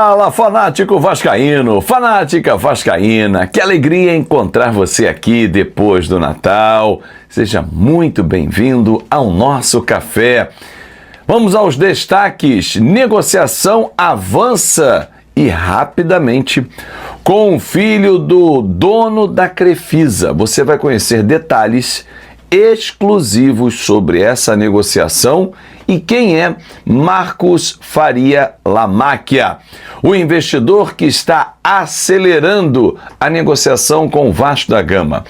Fala, fanático vascaíno, fanática vascaína, que alegria encontrar você aqui depois do Natal. Seja muito bem-vindo ao nosso café. Vamos aos destaques. Negociação avança e rapidamente com o filho do dono da Crefisa. Você vai conhecer detalhes exclusivos sobre essa negociação e quem é Marcos Faria Lamacchia, o investidor que está acelerando a negociação com o Vasco da Gama.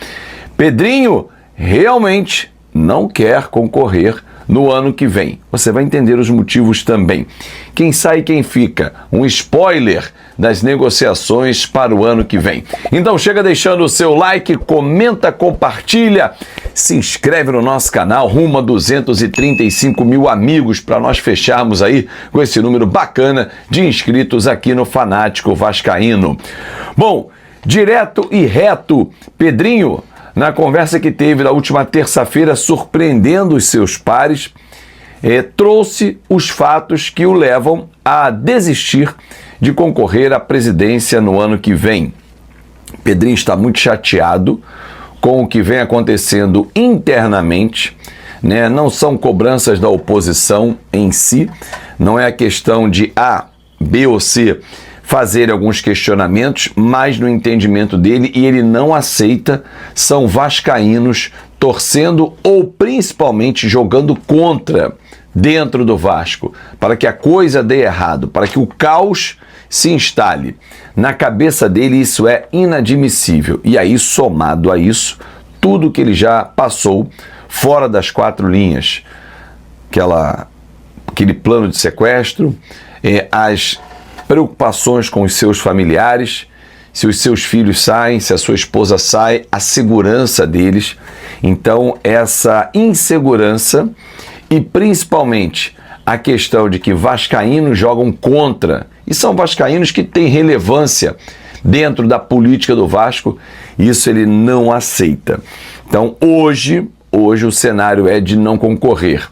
Pedrinho realmente não quer concorrer no ano que vem. Você vai entender os motivos também. Quem sai e quem fica. Um spoiler das negociações para o ano que vem. Então chega deixando o seu like, comenta, compartilha, se inscreve no nosso canal, rumo a 235 mil amigos para nós fecharmos aí com esse número bacana de inscritos aqui no Fanático Vascaíno. Bom, direto e reto, Pedrinho, na conversa que teve na última terça-feira, surpreendendo os seus pares, trouxe os fatos que o levam a desistir de concorrer à presidência no ano que vem. Pedrinho está muito chateado com o que vem acontecendo internamente, né? Não são cobranças da oposição em si, não é a questão de A, B ou C fazer alguns questionamentos, mas no entendimento dele, e ele não aceita, são vascaínos torcendo ou principalmente jogando contra dentro do Vasco, para que a coisa dê errado, para que o caos se instale. Na cabeça dele isso é inadmissível. E aí, somado a isso, tudo que ele já passou fora das quatro linhas, aquele plano de sequestro, as preocupações com os seus familiares, se os seus filhos saem, se a sua esposa sai, a segurança deles. Então, essa insegurança e principalmente a questão de que vascaínos jogam contra, e são vascaínos que têm relevância dentro da política do Vasco, isso ele não aceita. Então, hoje o cenário é de não concorrer.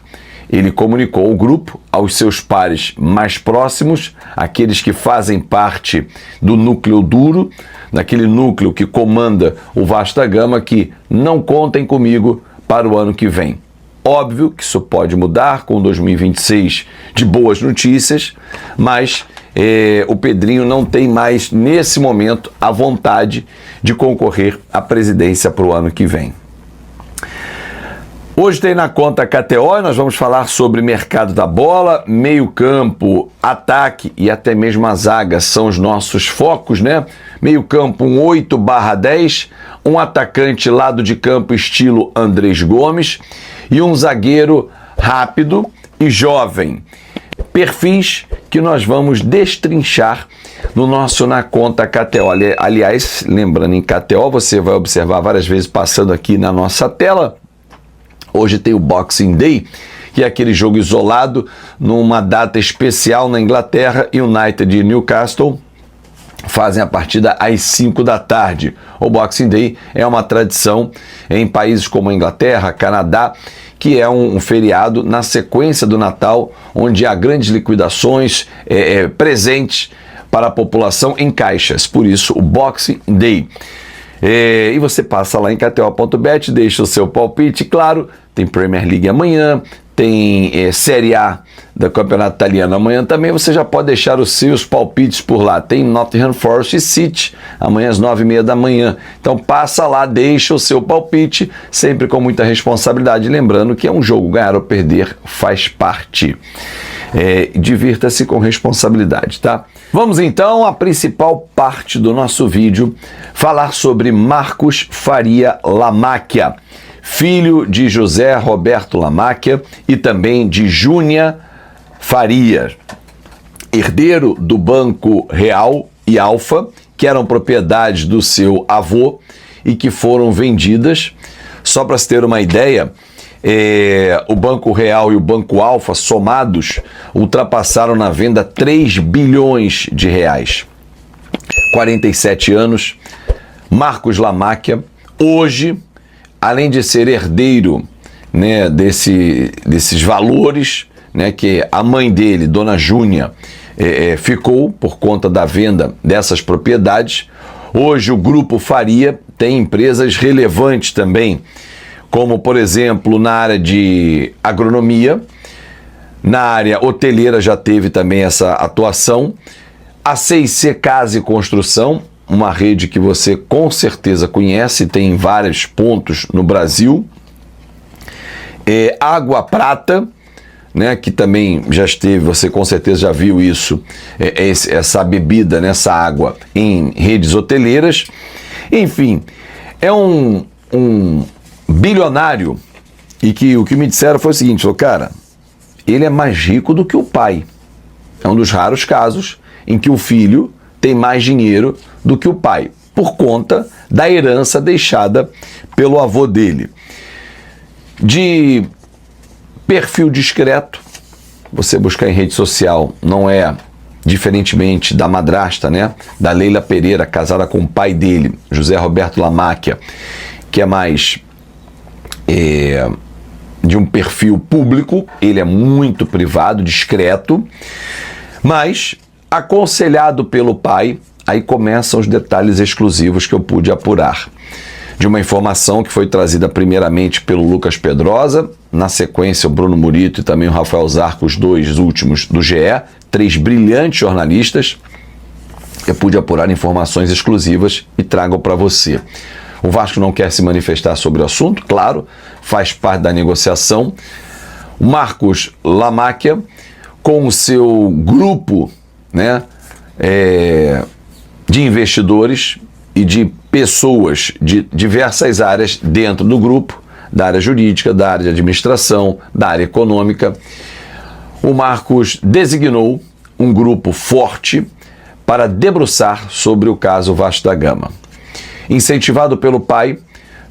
Ele comunicou ao grupo, aos seus pares mais próximos, aqueles que fazem parte do núcleo duro, daquele núcleo que comanda o Vasco da Gama, que não contem comigo para o ano que vem. Óbvio que isso pode mudar com 2026 de boas notícias, mas o Pedrinho não tem mais, nesse momento, a vontade de concorrer à presidência para o ano que vem. Hoje tem na conta KTO e nós vamos falar sobre mercado da bola, meio-campo, ataque e até mesmo a zaga são os nossos focos, né? Meio-campo um 8/10, um atacante lado de campo estilo Andrés Gomes e um zagueiro rápido e jovem. Perfis que nós vamos destrinchar no nosso Na Conta KTO. Aliás, lembrando, em KTO você vai observar várias vezes passando aqui na nossa tela. Hoje tem o Boxing Day, que é aquele jogo isolado numa data especial na Inglaterra, e United e Newcastle fazem a partida às 5 da tarde. O Boxing Day é uma tradição em países como a Inglaterra, Canadá, que é um feriado na sequência do Natal, onde há grandes liquidações, presentes para a população em caixas. Por isso, o Boxing Day. E você passa lá em KTO.bet, deixa o seu palpite, claro, tem Premier League amanhã, tem Série A do Campeonato Italiano amanhã também, você já pode deixar os seus palpites por lá. Tem Nottingham Forest e City amanhã às 9h30 da manhã. Então passa lá, deixa o seu palpite, sempre com muita responsabilidade, lembrando que é um jogo, ganhar ou perder faz parte. Divirta-se com responsabilidade, tá? Vamos então à principal parte do nosso vídeo, falar sobre Marcos Faria Lamacchia, filho de José Roberto Lamacchia e também de Júnia Faria, herdeiro do Banco Real e Alfa, que eram propriedades do seu avô e que foram vendidas. Só para se ter uma ideia, o Banco Real e o Banco Alfa, somados, ultrapassaram na venda 3 bilhões de reais. 47 anos, Marcos Lamacchia, hoje, além de ser herdeiro, né, desses valores, né, que a mãe dele, Dona Júnia, ficou por conta da venda dessas propriedades. Hoje o Grupo Faria tem empresas relevantes também, como por exemplo na área de agronomia, na área hoteleira já teve também essa atuação, a C&C Casa e Construção, uma rede que você com certeza conhece, tem vários pontos no Brasil, Água Prata, né, que também já esteve, você com certeza já viu isso, essa bebida, né, essa água em redes hoteleiras. Enfim, é um bilionário, e que o que me disseram foi o seguinte: falou, cara, ele é mais rico do que o pai. É um dos raros casos em que o filho tem mais dinheiro do que o pai, por conta da herança deixada pelo avô dele. De perfil discreto, você buscar em rede social, não é diferentemente da madrasta, né, da Leila Pereira, casada com o pai dele, José Roberto Lamáquia, que é mais de um perfil público. Ele é muito privado, discreto, mas aconselhado pelo pai. Aí começam os detalhes exclusivos que eu pude apurar, de uma informação que foi trazida primeiramente pelo Lucas Pedrosa, na sequência o Bruno Murito e também o Rafael Zarco, os dois últimos do GE, 3 brilhantes jornalistas. Eu pude apurar informações exclusivas e trago para você. O Vasco não quer se manifestar sobre o assunto, claro, faz parte da negociação. O Marcos Lamáquia, com o seu grupo, né, de investidores e de pessoas de diversas áreas dentro do grupo, da área jurídica, da área de administração, da área econômica, o Marcos designou um grupo forte para debruçar sobre o caso Vasco da Gama. Incentivado pelo pai,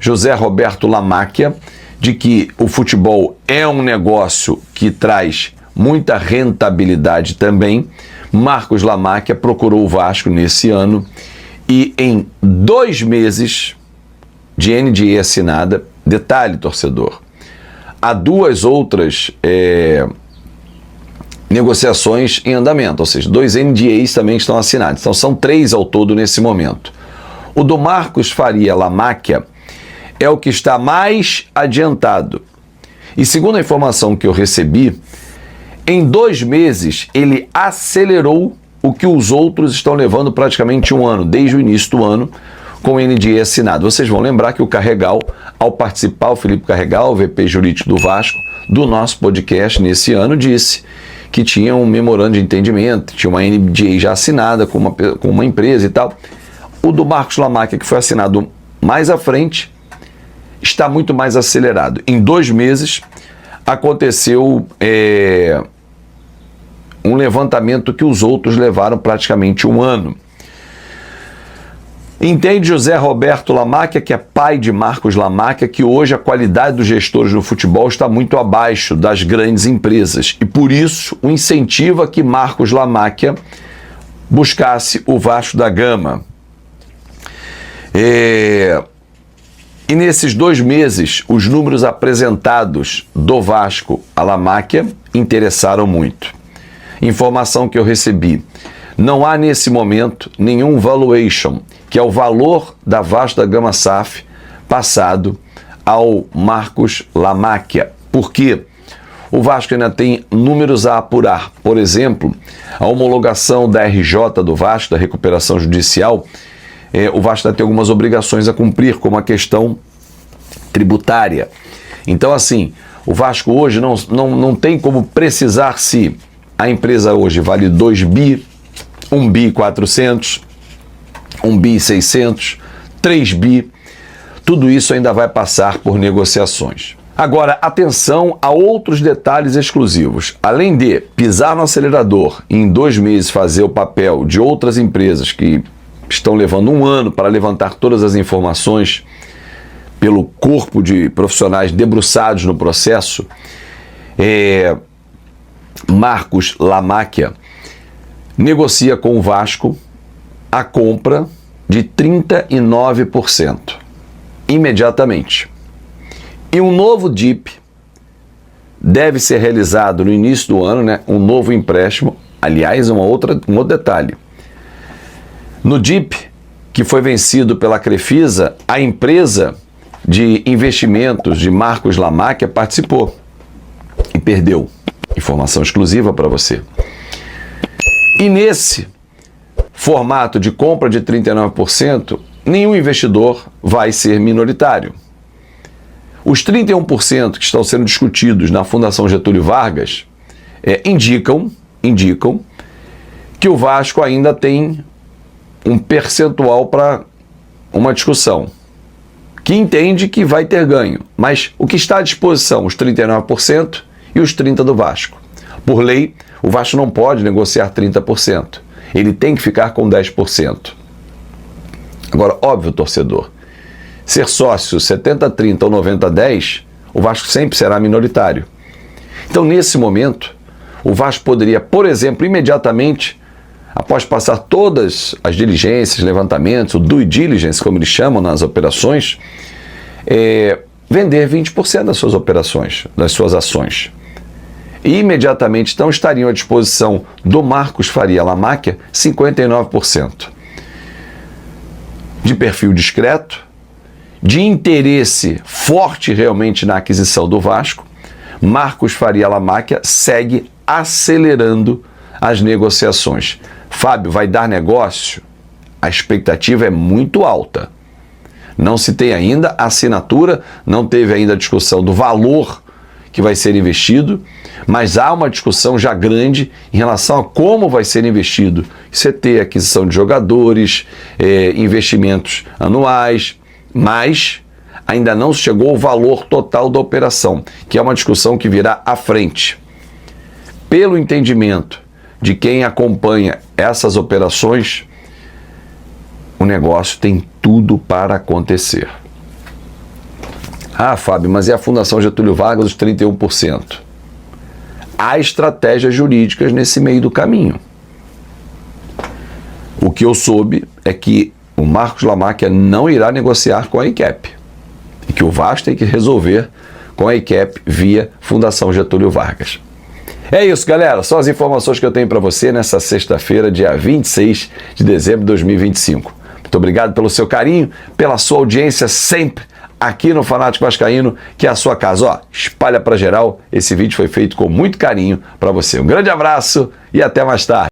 José Roberto Lamáquia, de que o futebol é um negócio que traz muita rentabilidade também, Marcos Lamáquia procurou o Vasco nesse ano e em 2 meses de NDA assinada, detalhe, torcedor, há 2 outras negociações em andamento, ou seja, 2 NDAs também estão assinados, então são 3 ao todo nesse momento. O do Marcos Faria Lamáquia é o que está mais adiantado. E segundo a informação que eu recebi, em 2 meses ele acelerou o que os outros estão levando praticamente 1 ano, desde o início do ano, com o NDA assinado. Vocês vão lembrar que o Carregal, ao participar, o Felipe Carregal, o VP jurídico do Vasco, do nosso podcast nesse ano, disse que tinha um memorando de entendimento, tinha uma NDA já assinada com uma empresa e tal. O do Marcos Lamáquia, que foi assinado mais à frente, está muito mais acelerado. Em 2 meses, aconteceu um levantamento que os outros levaram praticamente 1 ano. Entende José Roberto Lamáquia, que é pai de Marcos Lamáquia, que hoje a qualidade dos gestores do futebol está muito abaixo das grandes empresas. E por isso o incentiva que Marcos Lamáquia buscasse o Vasco da Gama. E nesses 2 meses, os números apresentados do Vasco a Lamáquia interessaram muito. Informação que eu recebi: não há nesse momento nenhum valuation, que é o valor da Vasco da Gama SAF passado ao Marcos Lamáquia. Por quê? O Vasco ainda tem números a apurar. Por exemplo, a homologação da RJ do Vasco, da recuperação judicial. O Vasco ainda tem algumas obrigações a cumprir, como a questão tributária. Então, assim, o Vasco hoje não tem como precisar se a empresa hoje vale 2 bi, 1 bi 400, 1 bi 600, 3 bi. Tudo isso ainda vai passar por negociações. Agora, atenção a outros detalhes exclusivos. Além de pisar no acelerador e em 2 meses fazer o papel de outras empresas que estão levando 1 ano para levantar todas as informações pelo corpo de profissionais debruçados no processo, Marcos Lamáquia negocia com o Vasco a compra de 39%, imediatamente. E um novo DIP deve ser realizado no início do ano, né? Um novo empréstimo Aliás, um outro detalhe. No DIP, que foi vencido pela Crefisa, a empresa de investimentos de Marcos Lamáquia participou e perdeu. Informação exclusiva para você. E nesse formato de compra de 39%, nenhum investidor vai ser minoritário. Os 31% que estão sendo discutidos na Fundação Getúlio Vargas indicam que o Vasco ainda tem um percentual para uma discussão, que entende que vai ter ganho, mas o que está à disposição, os 39% e os 30% do Vasco. Por lei, o Vasco não pode negociar 30%, ele tem que ficar com 10%. Agora, óbvio, torcedor, ser sócio 70-30 ou 90-10, o Vasco sempre será minoritário. Então, nesse momento, o Vasco poderia, por exemplo, imediatamente, após passar todas as diligências, levantamentos, o due diligence, como eles chamam nas operações, vender 20% das suas operações, das suas ações. E imediatamente, então, estariam à disposição do Marcos Faria Lamáquia 59%. De perfil discreto, de interesse forte realmente na aquisição do Vasco, Marcos Faria Lamáquia segue acelerando as negociações. Fábio, vai dar negócio? A expectativa é muito alta. Não se tem ainda a assinatura, não teve ainda a discussão do valor que vai ser investido, mas há uma discussão já grande em relação a como vai ser investido. CT, aquisição de jogadores, investimentos anuais, mas ainda não chegou o valor total da operação, que é uma discussão que virá à frente. Pelo entendimento de quem acompanha essas operações, o negócio tem tudo para acontecer. Ah, Fábio, mas é a Fundação Getúlio Vargas os 31%. Há estratégias jurídicas nesse meio do caminho. O que eu soube é que o Marcos Lamáquia não irá negociar com a ICAP e que o Vasco tem que resolver com a ICAP via Fundação Getúlio Vargas. É isso, galera. São as informações que eu tenho para você nessa sexta-feira, dia 26 de dezembro de 2025. Muito obrigado pelo seu carinho, pela sua audiência sempre aqui no Fanático Vascaíno, que é a sua casa. Ó, espalha para geral. Esse vídeo foi feito com muito carinho para você. Um grande abraço e até mais tarde.